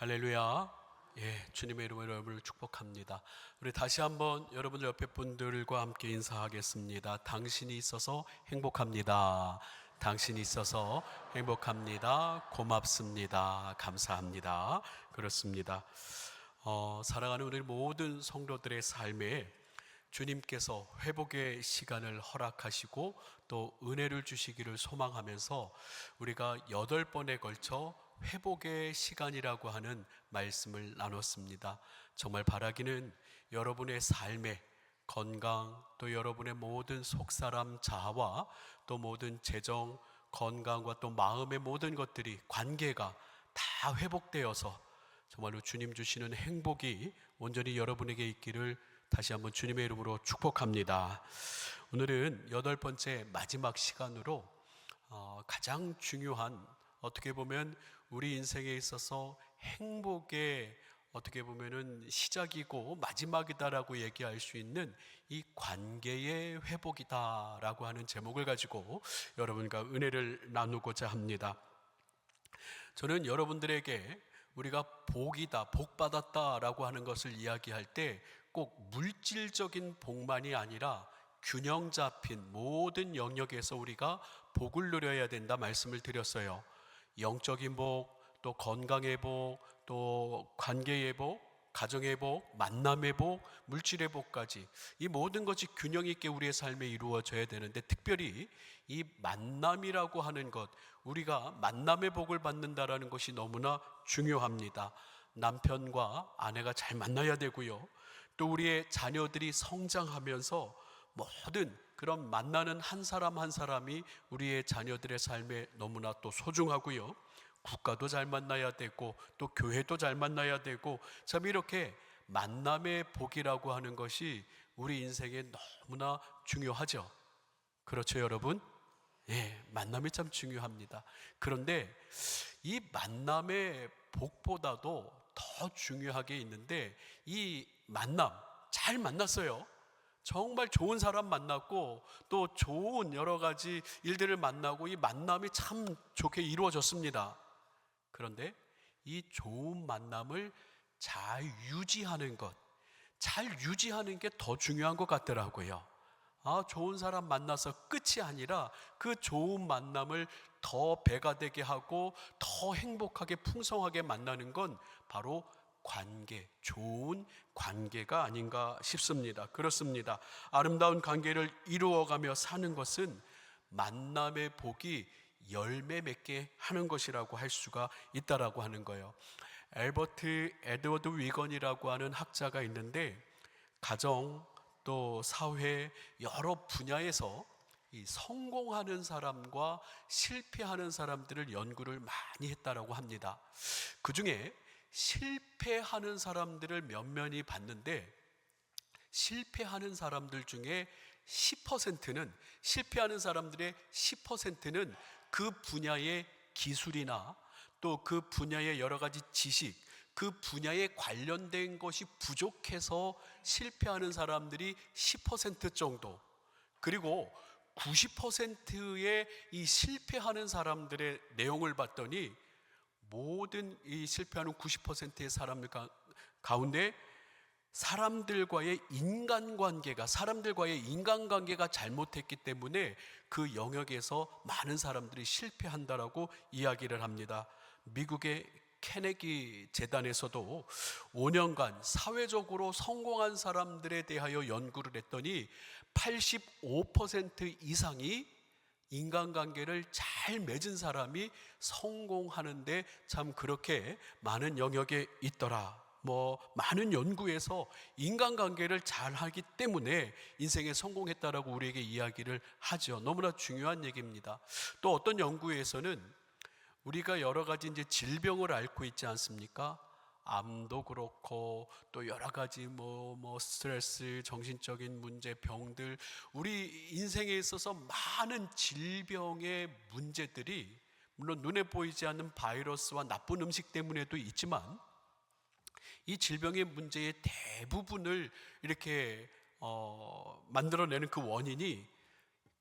할렐루야. 주님의 이름으로 여러분을 축복합니다. 우리 다시 한번 여러분들 옆에 분들과 함께 인사하겠습니다. 당신이 있어서 행복합니다. 당신이 있어서 행복합니다. 고맙습니다. 감사합니다. 그렇습니다. 사랑하는 우리 모든 성도들의 삶에 주님께서 회복의 시간을 허락하시고 또 은혜를 주시기를 소망하면서 우리가 8번에 걸쳐 회복의 시간이라고 하는 말씀을 나눴습니다. 정말 바라기는 여러분의 삶에 건강, 또 여러분의 모든 속사람 자아와 또 모든 재정, 건강과 또 마음의 모든 것들이, 관계가 다 회복되어서 정말로 주님 주시는 행복이 온전히 여러분에게 있기를 다시 한번 주님의 이름으로 축복합니다. 오늘은 8번째 마지막 시간으로 가장 중요한, 어떻게 보면 우리 인생에 있어서 행복의 어떻게 보면은 시작이고 마지막이다라고 얘기할 수 있는 이 관계의 회복이다라고 하는 제목을 가지고 여러분과 은혜를 나누고자 합니다. 저는 여러분들에게 우리가 복이다, 복받았다라고 하는 것을 이야기할 때 꼭 물질적인 복만이 아니라 균형 잡힌 모든 영역에서 우리가 복을 누려야 된다 말씀을 드렸어요. 영적인 복, 또 건강의 복, 또 관계의 복, 가정의 복, 만남의 복, 물질의 복까지 이 모든 것이 균형 있게 우리의 삶에 이루어져야 되는데, 특별히 이 만남이라고 하는 것, 우리가 만남의 복을 받는다라는 것이 너무나 중요합니다. 남편과 아내가 잘 만나야 되고요, 또 우리의 자녀들이 성장하면서 모든 그런 만나는 한 사람 한 사람이 우리의 자녀들의 삶에 너무나 또 소중하고요, 국가도 잘 만나야 되고 또 교회도 잘 만나야 되고, 참 이렇게 만남의 복이라고 하는 것이 우리 인생에 너무나 중요하죠. 그렇죠 여러분? 만남이 참 중요합니다. 그런데 이 만남의 복보다도 더 중요하게 있는데, 이 만남, 잘 만났어요. 정말 좋은 사람 만났고 또 좋은 여러 가지 일들을 만나고 이 만남이 참 좋게 이루어졌습니다. 그런데 이 좋은 만남을 잘 유지하는 것, 잘 유지하는 게 더 중요한 것 같더라고요. 좋은 사람 만나서 끝이 아니라 그 좋은 만남을 더 배가 되게 하고 더 행복하게 풍성하게 만나는 건 바로 관계, 좋은 관계가 아닌가 싶습니다. 그렇습니다. 아름다운 관계를 이루어가며 사는 것은 만남의 복이 열매 맺게 하는 것이라고 할 수가 있다라고 하는 거예요. 엘버트 에드워드 위건이라고 하는 학자가 있는데, 가정 또 사회 여러 분야에서 이 성공하는 사람과 실패하는 사람들을 연구를 많이 했다라고 합니다. 그 중에 실패하는 사람들을 면면히 봤는데, 실패하는 사람들 중에 10%는, 실패하는 사람들의 10%는 그 분야의 기술이나 또 그 분야의 여러 가지 지식, 그 분야에 관련된 것이 부족해서 실패하는 사람들이 10% 정도, 그리고 90%의 이 실패하는 사람들의 내용을 봤더니 모든 이 실패하는 90%의 사람들 가운데 사람들과의 인간관계가 잘못했기 때문에 그 영역에서 많은 사람들이 실패한다라고 이야기를 합니다. 미국의 케네기 재단에서도 5년간 사회적으로 성공한 사람들에 대하여 연구를 했더니 85% 이상이 인간관계를 잘 맺은 사람이 성공하는데 참 그렇게 많은 영역에 있더라. 많은 연구에서 인간관계를 잘 하기 때문에 인생에 성공했다라고 우리에게 이야기를 하죠. 너무나 중요한 얘기입니다. 또 어떤 연구에서는 우리가 여러 가지 이제 질병을 앓고 있지 않습니까? 암도 그렇고 또 여러 가지 스트레스, 정신적인 문제, 병들, 우리 인생에 있어서 많은 질병의 문제들이 물론 눈에 보이지 않는 바이러스와 나쁜 음식 때문에도 있지만, 이 질병의 문제의 대부분을 이렇게 만들어내는 그 원인이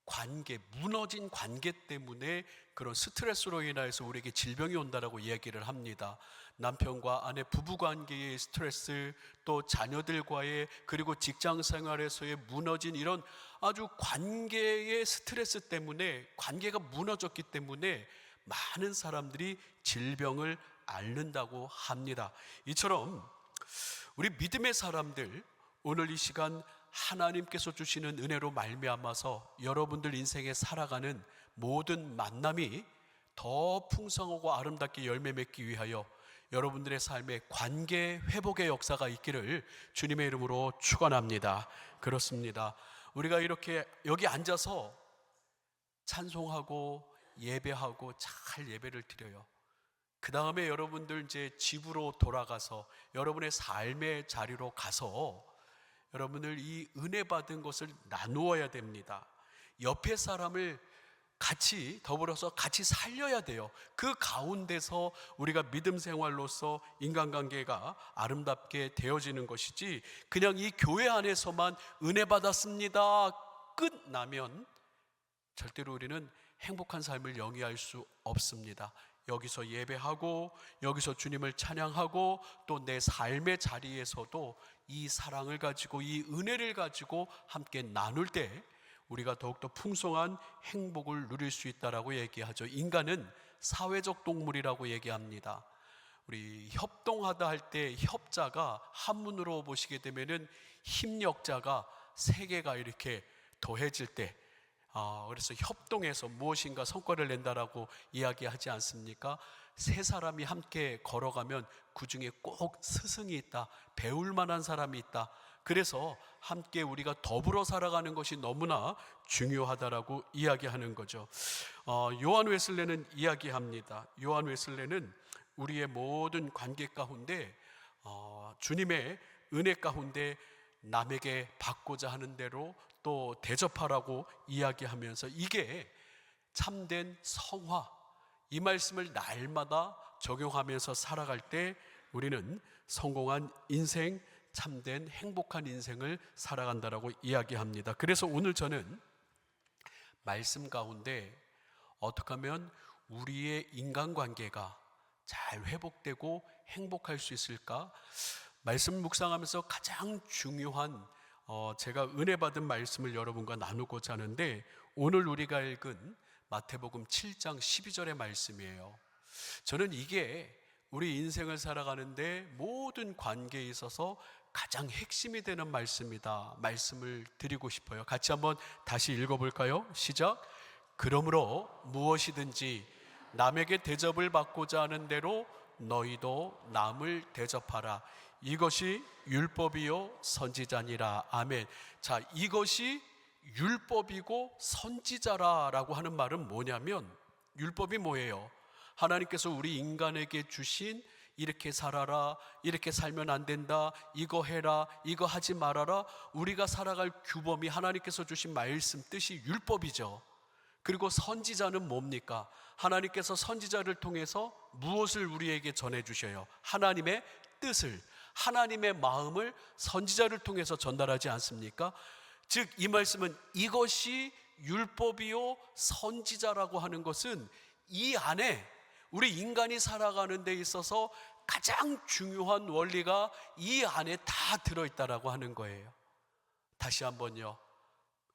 관계, 무너진 관계 때문에 그런 스트레스로 인해서 우리에게 질병이 온다라고 이야기를 합니다. 남편과 아내 부부 관계의 스트레스, 또 자녀들과의, 그리고 직장 생활에서의 무너진 이런 아주 관계의 스트레스 때문에, 관계가 무너졌기 때문에 많은 사람들이 질병을 앓는다고 합니다. 이처럼 우리 믿음의 사람들, 오늘 이 시간 하나님께서 주시는 은혜로 말미암아서 여러분들 인생에 살아가는 모든 만남이 더 풍성하고 아름답게 열매 맺기 위하여 여러분들의 삶에 관계 회복의 역사가 있기를 주님의 이름으로 축원합니다. 그렇습니다. 우리가 이렇게 여기 앉아서 찬송하고 예배하고 잘 예배를 드려요. 그 다음에 여러분들 이제 집으로 돌아가서 여러분의 삶의 자리로 가서 여러분들 이 은혜 받은 것을 나누어야 됩니다. 옆에 사람을 같이 더불어서 같이 살려야 돼요. 그 가운데서 우리가 믿음 생활로서 인간관계가 아름답게 되어지는 것이지, 그냥 이 교회 안에서만 은혜 받았습니다 끝나면 절대로 우리는 행복한 삶을 영위할 수 없습니다. 여기서 예배하고 여기서 주님을 찬양하고 또 내 삶의 자리에서도 이 사랑을 가지고 이 은혜를 가지고 함께 나눌 때 우리가 더욱더 풍성한 행복을 누릴 수 있다라고 얘기하죠. 인간은 사회적 동물이라고 얘기합니다. 우리 협동하다 할 때 협자가 한문으로 보시게 되면은 힘력자가 세 개가 이렇게 더해질 때, 그래서 협동해서 무엇인가 성과를 낸다라고 이야기하지 않습니까? 세 사람이 함께 걸어가면 그 중에 꼭 스승이 있다, 배울 만한 사람이 있다. 그래서 함께 우리가 더불어 살아가는 것이 너무나 중요하다라고 이야기하는 거죠. 요한 웨슬레는 이야기합니다. 요한 웨슬레는 우리의 모든 관계 가운데 주님의 은혜 가운데 남에게 받고자 하는 대로 또 대접하라고 이야기하면서 이게 참된 성화, 이 말씀을 날마다 적용하면서 살아갈 때 우리는 성공한 인생, 참된 행복한 인생을 살아간다라고 이야기합니다. 그래서 오늘 저는 말씀 가운데 어떻게 하면 우리의 인간관계가 잘 회복되고 행복할 수 있을까? 말씀 묵상하면서 가장 중요한 제가 은혜 받은 말씀을 여러분과 나누고자 하는데, 오늘 우리가 읽은 마태복음 7장 12절의 말씀이에요. 저는 이게 우리 인생을 살아가는데 모든 관계에 있어서 가장 핵심이 되는 말씀이다, 말씀을 드리고 싶어요. 같이 한번 다시 읽어볼까요? 시작. 그러므로 무엇이든지 남에게 대접을 받고자 하는 대로 너희도 남을 대접하라. 이것이 율법이요 선지자니라. 아멘. 자, 이것이 율법이고 선지자라라고 하는 말은 뭐냐면, 율법이 뭐예요? 하나님께서 우리 인간에게 주신 이렇게 살아라, 이렇게 살면 안 된다, 이거 해라, 이거 하지 말아라, 우리가 살아갈 규범이 하나님께서 주신 말씀, 뜻이 율법이죠. 그리고 선지자는 뭡니까? 하나님께서 선지자를 통해서 무엇을 우리에게 전해주셔요? 하나님의 뜻을, 하나님의 마음을 선지자를 통해서 전달하지 않습니까? 즉 이 말씀은 이것이 율법이요 선지자라고 하는 것은 이 안에 우리 인간이 살아가는 데 있어서 가장 중요한 원리가 이 안에 다 들어있다라고 하는 거예요. 다시 한번요,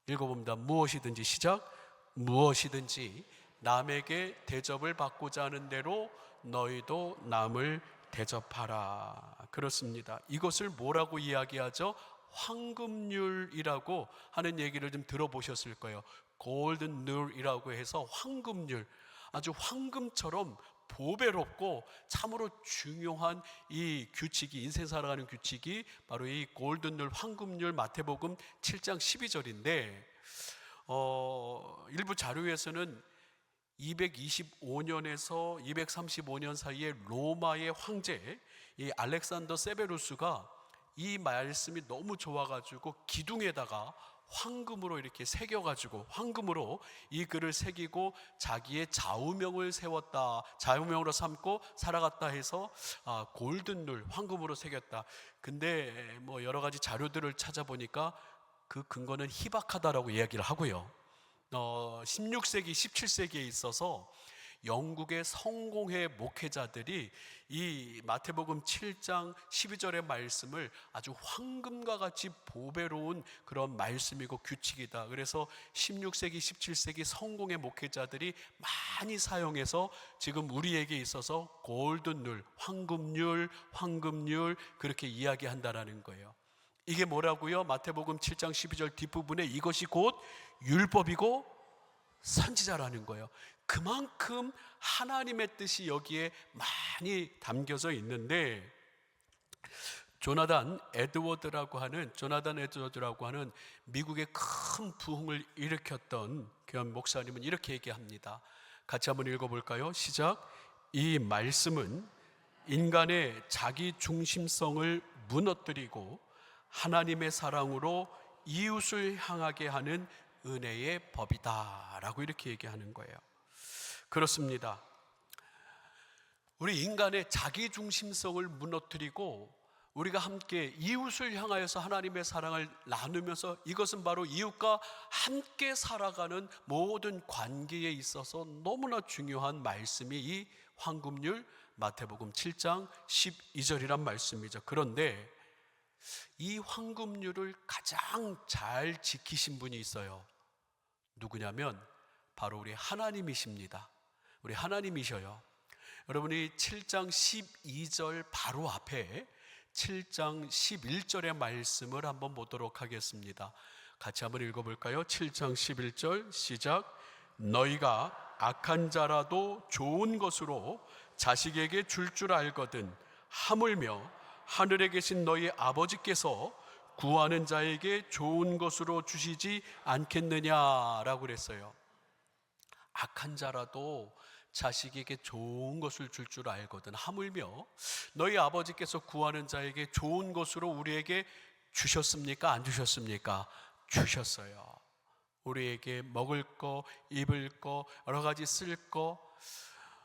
읽어봅니다. 무엇이든지, 시작. 무엇이든지 남에게 대접을 받고자 하는 대로 너희도 남을 대접하라. 그렇습니다. 이것을 뭐라고 이야기하죠? 황금률이라고 하는 얘기를 좀 들어보셨을 거예요. 골든 룰이라고 해서 황금률, 아주 황금처럼 보배롭고 참으로 중요한 이 규칙이, 인생 살아가는 규칙이 바로 이 골든룰, 황금률, 마태복음 7장 12절인데 일부 자료에서는 225년에서 235년 사이에 로마의 황제 이 알렉산더 세베루스가 이 말씀이 너무 좋아가지고 기둥에다가 황금으로 이렇게 새겨가지고 황금으로 이 글을 새기고 자기의 좌우명을 세웠다, 좌우명으로 삼고 살아갔다 해서 골든룰, 황금으로 새겼다. 근데 뭐 여러 가지 자료들을 찾아보니까 그 근거는 희박하다라고 이야기를 하고요. 16세기, 17세기에 있어서 영국의 성공회 목회자들이 이 마태복음 7장 12절의 말씀을 아주 황금과 같이 보배로운 그런 말씀이고 규칙이다. 그래서 16세기, 17세기 성공회 목회자들이 많이 사용해서 지금 우리에게 있어서 골든룰, 황금률 그렇게 이야기한다라는 거예요. 이게 뭐라고요? 마태복음 7장 12절 뒷부분에 이것이 곧 율법이고 선지자라는 거예요. 그만큼 하나님의 뜻이 여기에 많이 담겨져 있는데, 조나단 에드워드라고 하는 미국의 큰 부흥을 일으켰던 그런 목사님은 이렇게 얘기합니다. 같이 한번 읽어볼까요? 시작. 이 말씀은 인간의 자기 중심성을 무너뜨리고 하나님의 사랑으로 이웃을 향하게 하는 은혜의 법이다 라고 이렇게 얘기하는 거예요. 그렇습니다. 우리 인간의 자기중심성을 무너뜨리고 우리가 함께 이웃을 향하여서 하나님의 사랑을 나누면서, 이것은 바로 이웃과 함께 살아가는 모든 관계에 있어서 너무나 중요한 말씀이 이 황금률 마태복음 7장 12절이란 말씀이죠. 그런데 이 황금률을 가장 잘 지키신 분이 있어요. 누구냐면 바로 우리 하나님이십니다. 우리 하나님이셔요. 여러분이 7장 12절 바로 앞에 7장 11절의 말씀을 한번 보도록 하겠습니다. 같이 한번 읽어볼까요? 7장 11절 시작. 너희가 악한 자라도 좋은 것으로 자식에게 줄 알거든 하물며 하늘에 계신 너희 아버지께서 구하는 자에게 좋은 것으로 주시지 않겠느냐라고 그랬어요. 악한 자라도 자식에게 좋은 것을 줄 알거든 하물며 너희 아버지께서 구하는 자에게 좋은 것으로 우리에게 주셨습니까? 안 주셨습니까? 주셨어요. 우리에게 먹을 거, 입을 거, 여러 가지 쓸 거,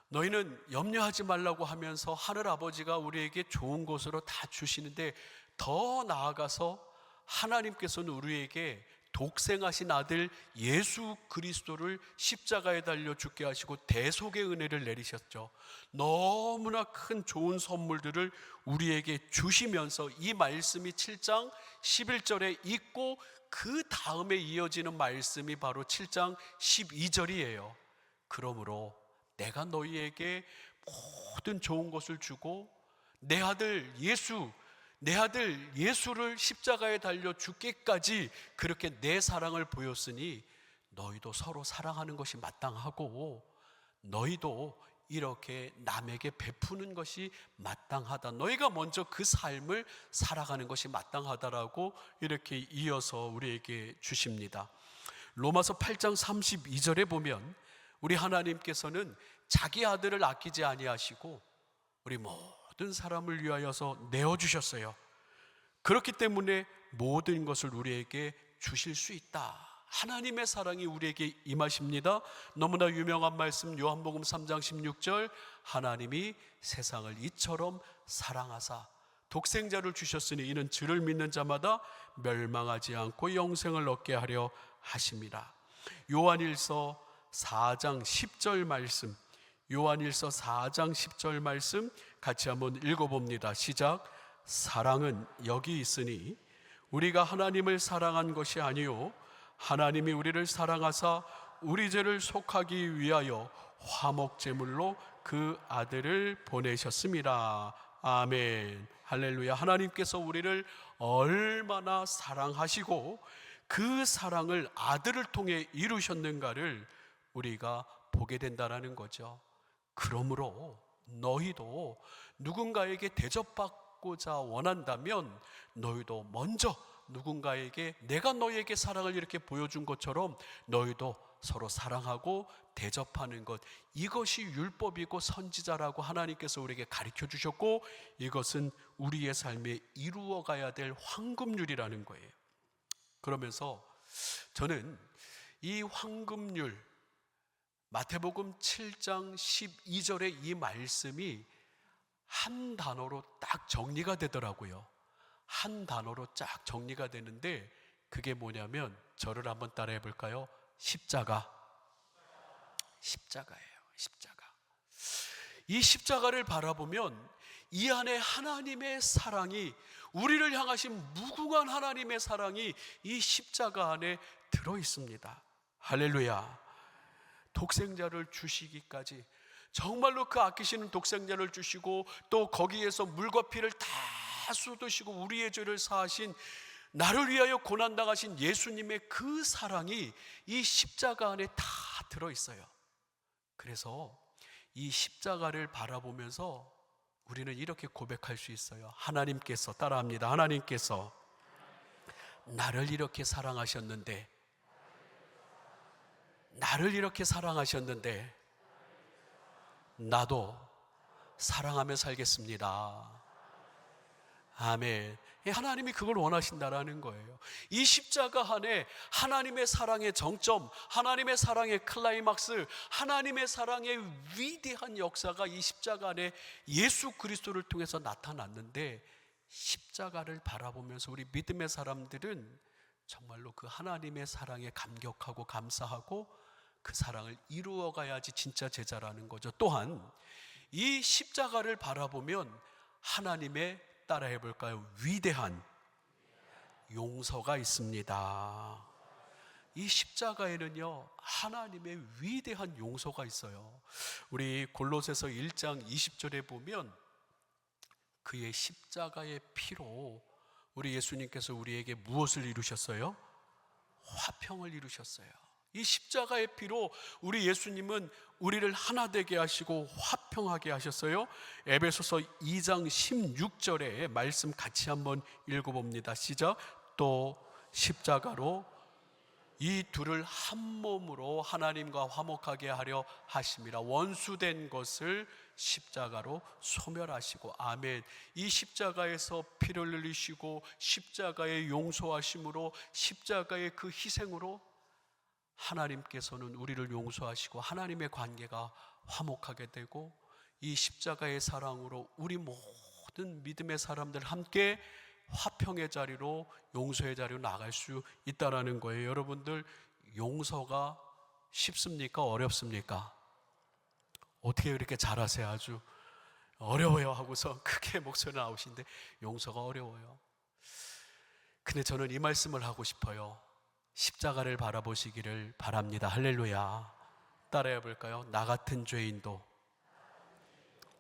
너희는 염려하지 말라고 하면서 하늘 아버지가 우리에게 좋은 것으로 다 주시는데, 더 나아가서 하나님께서는 우리에게 독생하신 아들 예수 그리스도를 십자가에 달려 죽게 하시고 대속의 은혜를 내리셨죠. 너무나 큰 좋은 선물들을 우리에게 주시면서 이 말씀이 7장 11절에 있고 그 다음에 이어지는 말씀이 바로 7장 12절이에요. 그러므로 내가 너희에게 모든 좋은 것을 주고 내 아들 예수를 십자가에 달려 죽기까지 그렇게 내 사랑을 보였으니 너희도 서로 사랑하는 것이 마땅하고 너희도 이렇게 남에게 베푸는 것이 마땅하다. 너희가 먼저 그 삶을 살아가는 것이 마땅하다라고 이렇게 이어서 우리에게 주십니다. 로마서 8장 32절에 보면 우리 하나님께서는 자기 아들을 아끼지 아니하시고 우리 모든 사람을 위하여서 내어주셨어요. 그렇기 때문에 모든 것을 우리에게 주실 수 있다. 하나님의 사랑이 우리에게 임하십니다. 너무나 유명한 말씀 요한복음 3장 16절, 하나님이 세상을 이처럼 사랑하사 독생자를 주셨으니 이는 주를 믿는 자마다 멸망하지 않고 영생을 얻게 하려 하심이라. 요한일서 4장 10절 말씀, 요한일서 4장 10절 말씀 같이 한번 읽어봅니다. 시작. 사랑은 여기 있으니 우리가 하나님을 사랑한 것이 아니요 하나님이 우리를 사랑하사 우리 죄를 속하기 위하여 화목제물로 그 아들을 보내셨습니다. 아멘. 할렐루야. 하나님께서 우리를 얼마나 사랑하시고 그 사랑을 아들을 통해 이루셨는가를 우리가 보게 된다라는 거죠. 그러므로 너희도 누군가에게 대접받고자 원한다면 너희도 먼저 누군가에게 내가 너희에게 사랑을 이렇게 보여준 것처럼 너희도 서로 사랑하고 대접하는 것, 이것이 율법이고 선지자라고 하나님께서 우리에게 가르쳐 주셨고 이것은 우리의 삶에 이루어가야 될 황금률이라는 거예요. 그러면서 저는 이 황금률 마태복음 7장 12절의 이 말씀이 한 단어로 딱 정리가 되더라고요. 한 단어로 쫙 정리가 되는데 그게 뭐냐면 저를 한번 따라해 볼까요? 십자가예요. 십자가. 이 십자가를 바라보면 이 안에 하나님의 사랑이, 우리를 향하신 무궁한 하나님의 사랑이 이 십자가 안에 들어 있습니다. 할렐루야. 독생자를 주시기까지, 정말로 그 아끼시는 독생자를 주시고 또 거기에서 물과 피를 다 쏟으시고 우리의 죄를 사하신, 나를 위하여 고난당하신 예수님의 그 사랑이 이 십자가 안에 다 들어있어요. 그래서 이 십자가를 바라보면서 우리는 이렇게 고백할 수 있어요. 하나님께서, 따라합니다. 하나님께서 나를 이렇게 사랑하셨는데, 나도 사랑하며 살겠습니다. 아멘. 하나님이 그걸 원하신다라는 거예요. 이 십자가 안에 하나님의 사랑의 정점, 하나님의 사랑의 클라이막스, 하나님의 사랑의 위대한 역사가 이 십자가 안에 예수 그리스도를 통해서 나타났는데, 십자가를 바라보면서 우리 믿음의 사람들은 정말로 그 하나님의 사랑에 감격하고 감사하고 그 사랑을 이루어가야지 진짜 제자라는 거죠. 또한 이 십자가를 바라보면 하나님의, 따라해 볼까요? 위대한 용서가 있습니다. 이 십자가에는요, 하나님의 위대한 용서가 있어요. 우리 골로새서 1장 20절에 보면 그의 십자가의 피로 우리 예수님께서 우리에게 무엇을 이루셨어요? 화평을 이루셨어요. 이 십자가의 피로 우리 예수님은 우리를 하나 되게 하시고 화평하게 하셨어요. 에베소서 2장 16절의 말씀 같이 한번 읽어봅니다. 시작. 또 십자가로 이 둘을 한 몸으로 하나님과 화목하게 하려 하심이라. 원수된 것을 십자가로 소멸하시고. 아멘. 이 십자가에서 피를 흘리시고 십자가의 용서하심으로, 십자가의 그 희생으로 하나님께서는 우리를 용서하시고 하나님의 관계가 화목하게 되고, 이 십자가의 사랑으로 우리 모든 믿음의 사람들 함께 화평의 자리로, 용서의 자리로 나갈 수 있다라는 거예요. 여러분들, 용서가 쉽습니까? 어렵습니까? 어떻게 그렇게 잘하세요? 아주 어려워요 하고서 크게 목소리 나오신데, 용서가 어려워요. 근데 저는 이 말씀을 하고 싶어요. 십자가를 바라보시기를 바랍니다. 할렐루야. 따라해 볼까요? 나 같은 죄인도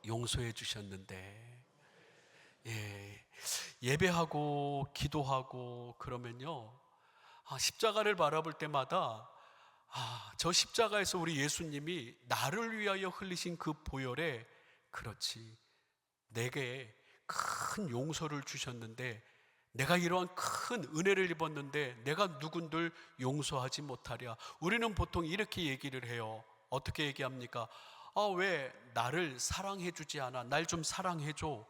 용서해 주셨는데. 예배하고 기도하고 그러면요, 십자가를 바라볼 때마다 저 십자가에서 우리 예수님이 나를 위하여 흘리신 그 보혈에, 그렇지, 내게 큰 용서를 주셨는데, 내가 이러한 큰 은혜를 입었는데 내가 누군들 용서하지 못하랴. 우리는 보통 이렇게 얘기를 해요. 어떻게 얘기합니까? 왜 나를 사랑해 주지 않아? 날 좀 사랑해 줘.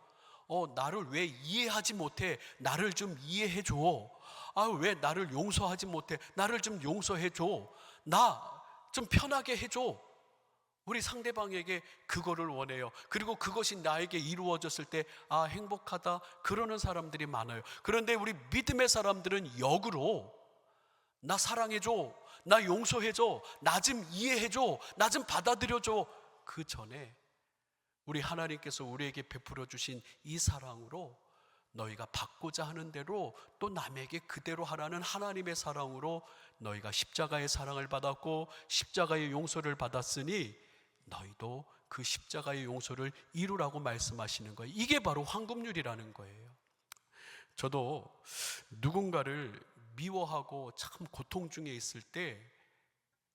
나를 왜 이해하지 못해? 나를 좀 이해해 줘. 왜 나를 용서하지 못해? 나를 좀 용서해 줘. 나 좀 편하게 해 줘. 우리 상대방에게 그거를 원해요. 그리고 그것이 나에게 이루어졌을 때 행복하다, 그러는 사람들이 많아요. 그런데 우리 믿음의 사람들은 역으로, 나 사랑해줘, 나 용서해줘, 나 좀 이해해줘, 나 좀 받아들여줘. 그 전에 우리 하나님께서 우리에게 베풀어 주신 이 사랑으로, 너희가 받고자 하는 대로 또 남에게 그대로 하라는 하나님의 사랑으로 너희가 십자가의 사랑을 받았고 십자가의 용서를 받았으니 너희도 그 십자가의 용서를 이루라고 말씀하시는 거예요. 이게 바로 황금률이라는 거예요. 저도 누군가를 미워하고 참 고통 중에 있을 때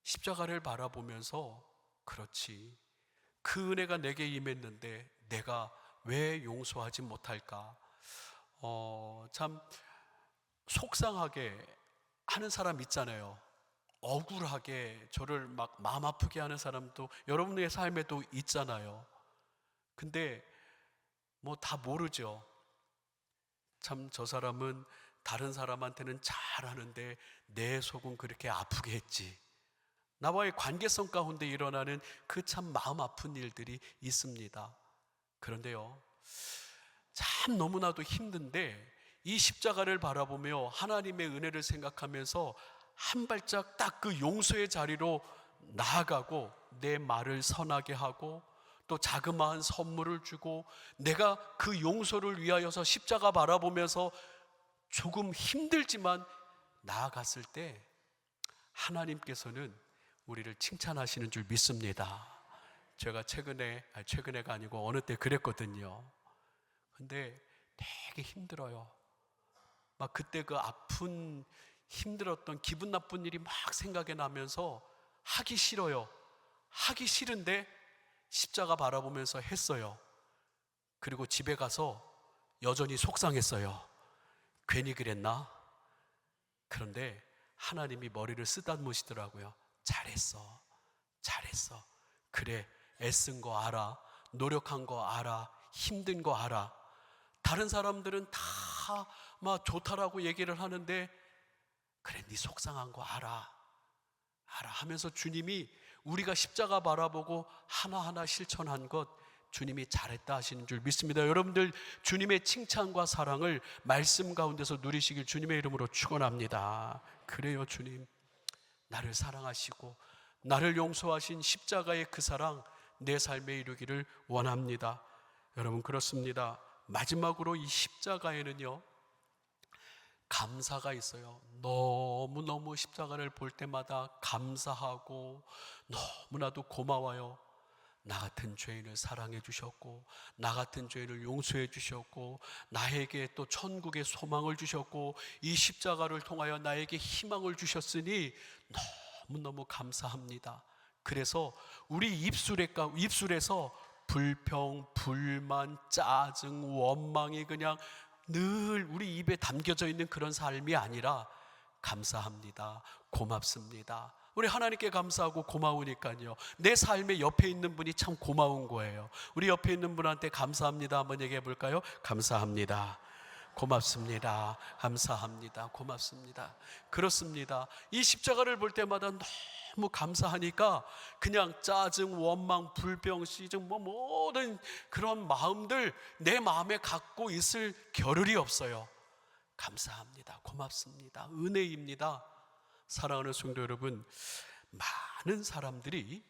십자가를 바라보면서, 그렇지, 그 은혜가 내게 임했는데 내가 왜 용서하지 못할까? 참 속상하게 하는 사람 있잖아요. 억울하게 저를 막 마음 아프게 하는 사람도 여러분의 삶에도 있잖아요. 근데 뭐 다 모르죠. 참 저 사람은 다른 사람한테는 잘하는데 내 속은 그렇게 아프게 했지. 나와의 관계성 가운데 일어나는 그 참 마음 아픈 일들이 있습니다. 그런데요, 참 너무나도 힘든데 이 십자가를 바라보며 하나님의 은혜를 생각하면서 한 발짝 딱 그 용서의 자리로 나아가고 내 말을 선하게 하고 또 자그마한 선물을 주고 내가 그 용서를 위하여서 십자가 바라보면서 조금 힘들지만 나아갔을 때 하나님께서는 우리를 칭찬하시는 줄 믿습니다. 제가 최근에가 아니고 어느 때 그랬거든요. 근데 되게 힘들어요. 막 그때 그 아픈 힘들었던 기분 나쁜 일이 막 생각이 나면서 하기 싫어요. 하기 싫은데 십자가 바라보면서 했어요. 그리고 집에 가서 여전히 속상했어요. 괜히 그랬나? 그런데 하나님이 머리를 쓰다듬으시더라고요. 잘했어. 그래, 애쓴 거 알아. 노력한 거 알아. 힘든 거 알아. 다른 사람들은 다 막 좋다라고 얘기를 하는데 그래, 네 속상한 거 알아 하면서 주님이 우리가 십자가 바라보고 하나하나 실천한 것 주님이 잘했다 하시는 줄 믿습니다. 여러분들 주님의 칭찬과 사랑을 말씀 가운데서 누리시길 주님의 이름으로 축원합니다. 그래요, 주님 나를 사랑하시고 나를 용서하신 십자가의 그 사랑 내 삶에 이루기를 원합니다. 여러분 그렇습니다. 마지막으로 이 십자가에는요 감사가 있어요. 너무너무 십자가를 볼 때마다 감사하고 너무나도 고마워요. 나 같은 죄인을 사랑해 주셨고 나 같은 죄인을 용서해 주셨고 나에게 또 천국의 소망을 주셨고 이 십자가를 통하여 나에게 희망을 주셨으니 너무너무 감사합니다. 그래서 우리 입술에서 불평, 불만, 짜증, 원망이 그냥 늘 우리 입에 담겨져 있는 그런 삶이 아니라 감사합니다, 고맙습니다. 우리 하나님께 감사하고 고마우니까요 내 삶의 옆에 있는 분이 참 고마운 거예요. 우리 옆에 있는 분한테 감사합니다 한번 얘기해 볼까요? 감사합니다, 고맙습니다, 감사합니다, 고맙습니다. 그렇습니다. 이 십자가를 볼 때마다 너무 감사하니까 그냥 짜증, 원망, 불평, 시증 모든 그런 마음들 내 마음에 갖고 있을 겨를이 없어요. 감사합니다, 고맙습니다, 은혜입니다. 사랑하는 성도 여러분, 많은 사람들이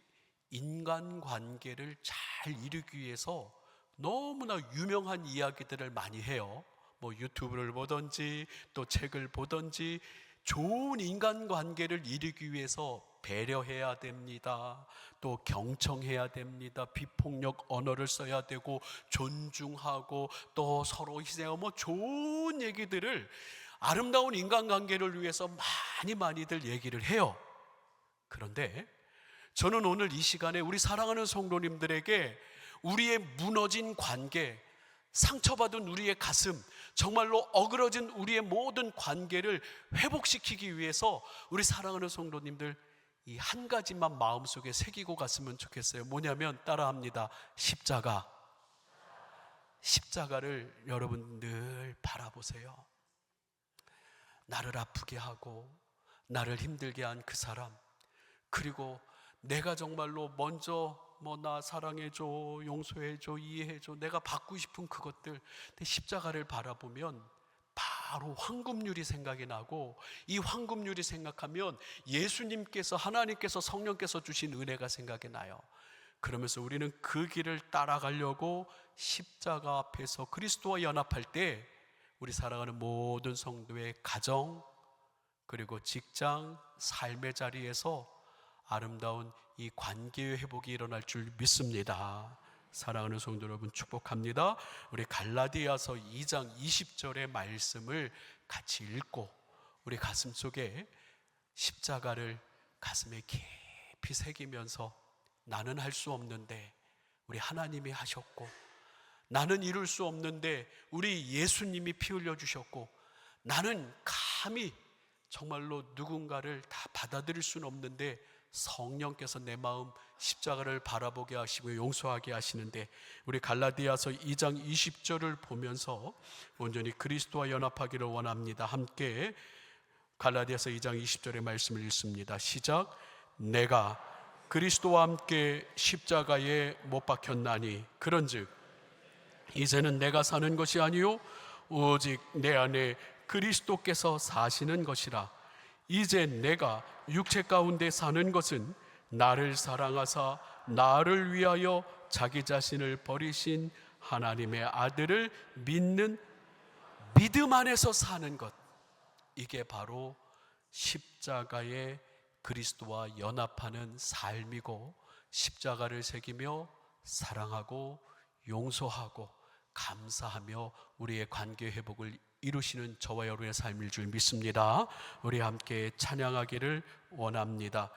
인간관계를 잘 이루기 위해서 너무나 유명한 이야기들을 많이 해요. 뭐 유튜브를 보든지 또 책을 보든지 좋은 인간관계를 이루기 위해서 배려해야 됩니다. 또 경청해야 됩니다. 비폭력 언어를 써야 되고 존중하고 또 서로 희생하고 뭐 좋은 얘기들을 아름다운 인간관계를 위해서 많이들 얘기를 해요. 그런데 저는 오늘 이 시간에 우리 사랑하는 성도님들에게 우리의 무너진 관계, 상처받은 우리의 가슴, 정말로 어그러진 우리의 모든 관계를 회복시키기 위해서 우리 사랑하는 성도님들 이 한 가지만 마음속에 새기고 갔으면 좋겠어요. 뭐냐면 따라합니다. 십자가를 여러분 늘 바라보세요. 나를 아프게 하고 나를 힘들게 한 그 사람, 그리고 내가 정말로 먼저 나 사랑해줘, 용서해줘, 이해해줘, 내가 받고 싶은 그것들, 근데 십자가를 바라보면 바로 황금률이 생각이 나고, 이 황금률이 생각하면 예수님께서, 하나님께서, 성령께서 주신 은혜가 생각이 나요. 그러면서 우리는 그 길을 따라가려고 십자가 앞에서 그리스도와 연합할 때 우리 사랑하는 모든 성도의 가정, 그리고 직장, 삶의 자리에서 아름다운 이 관계의 회복이 일어날 줄 믿습니다. 사랑하는 성도 여러분 축복합니다. 우리 갈라디아서 2장 20절의 말씀을 같이 읽고 우리 가슴 속에 십자가를 가슴에 깊이 새기면서 나는 할 수 없는데 우리 하나님이 하셨고, 나는 이룰 수 없는데 우리 예수님이 피 흘려 주셨고, 나는 감히 정말로 누군가를 다 받아들일 수는 없는데 성령께서 내 마음 십자가를 바라보게 하시고 용서하게 하시는데, 우리 갈라디아서 2장 20절을 보면서 온전히 그리스도와 연합하기를 원합니다. 함께 갈라디아서 2장 20절의 말씀을 읽습니다. 시작. 내가 그리스도와 함께 십자가에 못 박혔나니 그런즉 이제는 내가 사는 것이 아니요 오직 내 안에 그리스도께서 사시는 것이라. 이제 내가 육체 가운데 사는 것은 나를 사랑하사 나를 위하여 자기 자신을 버리신 하나님의 아들을 믿는 믿음 안에서 사는 것, 이게 바로 십자가의 그리스도와 연합하는 삶이고, 십자가를 새기며 사랑하고 용서하고 감사하며 우리의 관계 회복을 이루시는 저와 여러분의 삶일 줄 믿습니다. 우리 함께 찬양하기를 원합니다.